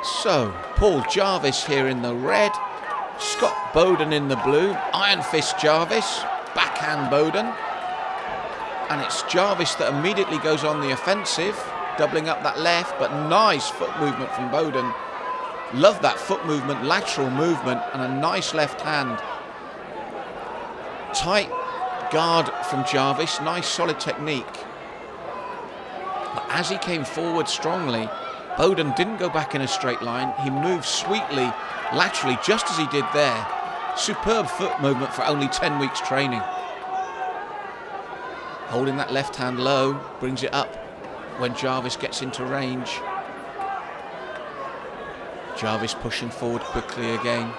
So, Paul Jarvis here in the red, Scott Boden in the blue, Iron Fist Jarvis, backhand Boden, and it's Jarvis that immediately goes on the offensive, doubling up that left, but nice foot movement from Boden. Love that foot movement, lateral movement, and a nice left hand. Tight guard from Jarvis, nice solid technique. But as he came forward strongly, Boden didn't go back in a straight line. He moved sweetly, laterally, just as he did there. Superb foot movement for only 10 weeks training. Holding that left hand low, brings it up when Jarvis gets into range. Jarvis pushing forward quickly again.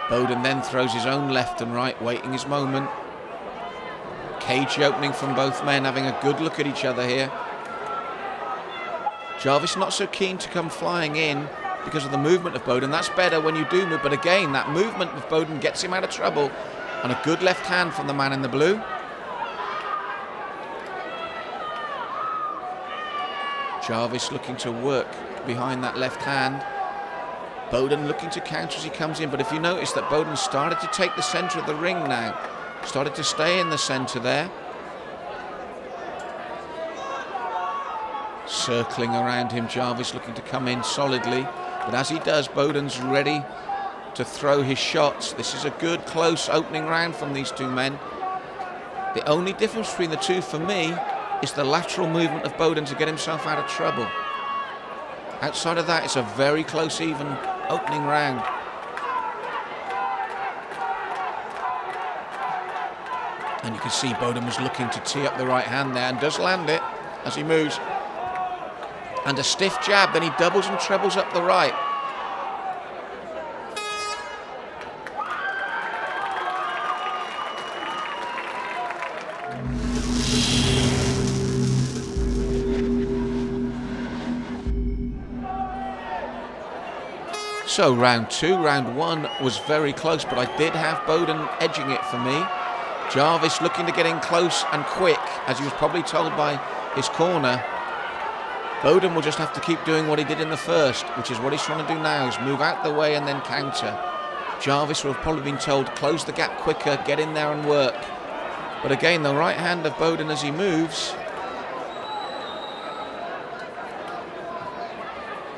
Boden then throws his own left and right, waiting his moment. Cage opening from both men, having a good look at each other here. Jarvis not so keen to come flying in because of the movement of Boden. That's better when you do move, but again, that movement of Boden gets him out of trouble. And a good left hand from the man in the blue. Jarvis looking to work behind that left hand. Boden looking to counter as he comes in, but if you notice that Boden started to take the centre of the ring now. Started to stay in the centre there. Circling around him, Jarvis looking to come in solidly. But as he does, Boden's ready to throw his shots. This is a good, close opening round from these two men. The only difference between the two for me is the lateral movement of Boden to get himself out of trouble. Outside of that, it's a very close, even opening round. And you can see Boden was looking to tee up the right hand there and does land it as he moves. And a stiff jab, then he doubles and trebles up the right. So round two, round one was very close, but I did have Boden edging it for me. Jarvis looking to get in close and quick, as he was probably told by his corner. Boden will just have to keep doing what he did in the first, which is what he's trying to do now, is move out the way and then counter. Jarvis will have probably been told, close the gap quicker, get in there and work. But again, the right hand of Boden as he moves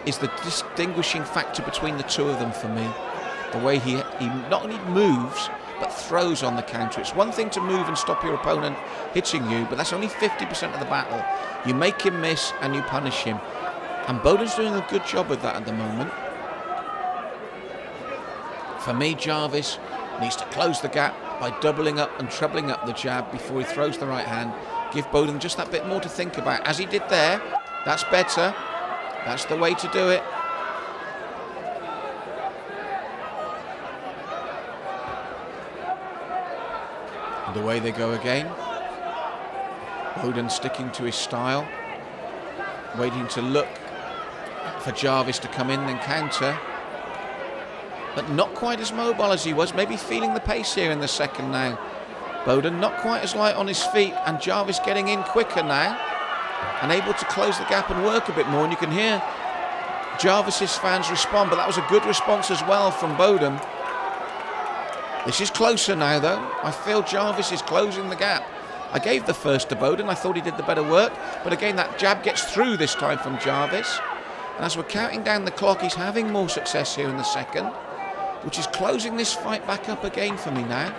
is the distinguishing factor between the two of them for me. The way he not only moves, but throws on the counter. It's one thing to move and stop your opponent hitting you, but that's only 50% of the battle. You make him miss and you punish him. And Boden's doing a good job with that at the moment. For me, Jarvis needs to close the gap by doubling up and trebling up the jab before he throws the right hand. Give Boden just that bit more to think about. As he did there, that's better. That's the way to do it. And away they go again. Boden sticking to his style, waiting to look for Jarvis to come in and counter, but not quite as mobile as he was, maybe feeling the pace here in the second now. Boden not quite as light on his feet, and Jarvis getting in quicker now and able to close the gap and work a bit more, and you can hear Jarvis's fans respond, but that was a good response as well from Boden. This is closer now though. I feel Jarvis is closing the gap. I gave the first to Boden, I thought he did the better work, but again that jab gets through this time from Jarvis. And as we're counting down the clock, he's having more success here in the second, which is closing this fight back up again for me now.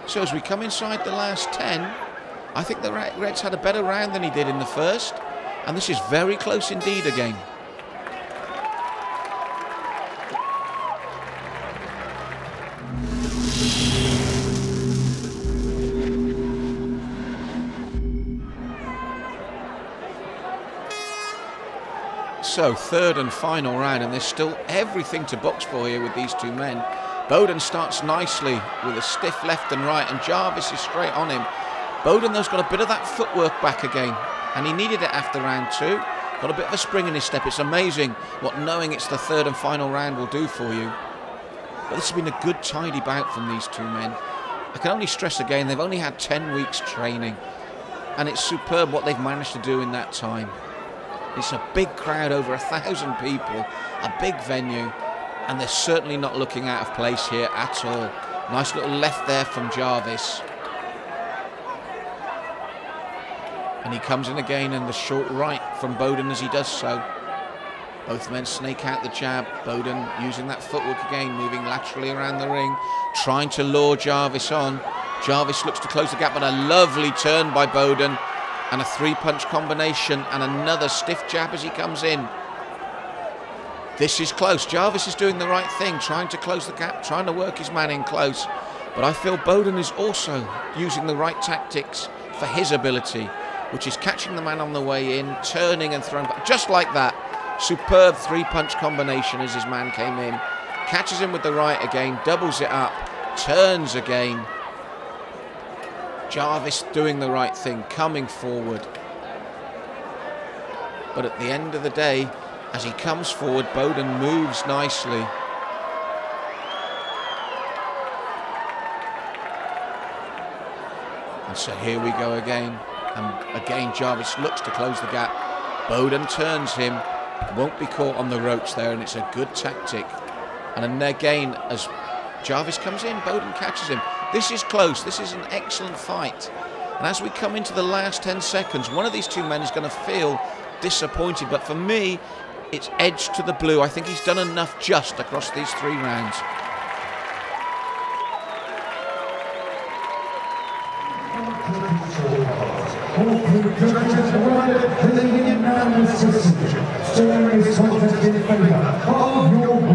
So as we come inside the last 10, I think the Reds had a better round than he did in the first, and this is very close indeed again. So, third and final round, and there's still everything to box for here with these two men. Boden starts nicely with a stiff left and right, and Jarvis is straight on him. Boden, though's got a bit of that footwork back again, and he needed it after round two. Got a bit of a spring in his step. It's amazing what knowing it's the third and final round will do for you. But this has been a good, tidy bout from these two men. I can only stress again, they've only had 10 weeks training, and it's superb what they've managed to do in that time. It's a big crowd, over 1,000 people, a big venue, and they're certainly not looking out of place here at all. Nice little left there from Jarvis. And he comes in again, and the short right from Boden as he does so. Both men snake out the jab. Boden using that footwork again, moving laterally around the ring, trying to lure Jarvis on. Jarvis looks to close the gap, but a lovely turn by Boden, and a three-punch combination, and another stiff jab as he comes in. This is close. Jarvis is doing the right thing, trying to close the gap, trying to work his man in close. But I feel Boden is also using the right tactics for his ability, which is catching the man on the way in, turning and throwing back, just like that. Superb three-punch combination as his man came in. Catches him with the right again, doubles it up, turns again. Jarvis doing the right thing, coming forward. But at the end of the day, as he comes forward, Boden moves nicely. And so here we go again. And again, Jarvis looks to close the gap. Boden turns him, won't be caught on the ropes there, and it's a good tactic. And then again, as Jarvis comes in, Boden catches him. This is close. This is an excellent fight. And as we come into the last 10 seconds, one of these two men is going to feel disappointed. But for me, it's edged to the blue. I think he's done enough just across these 3 rounds. Stories contest in favor of your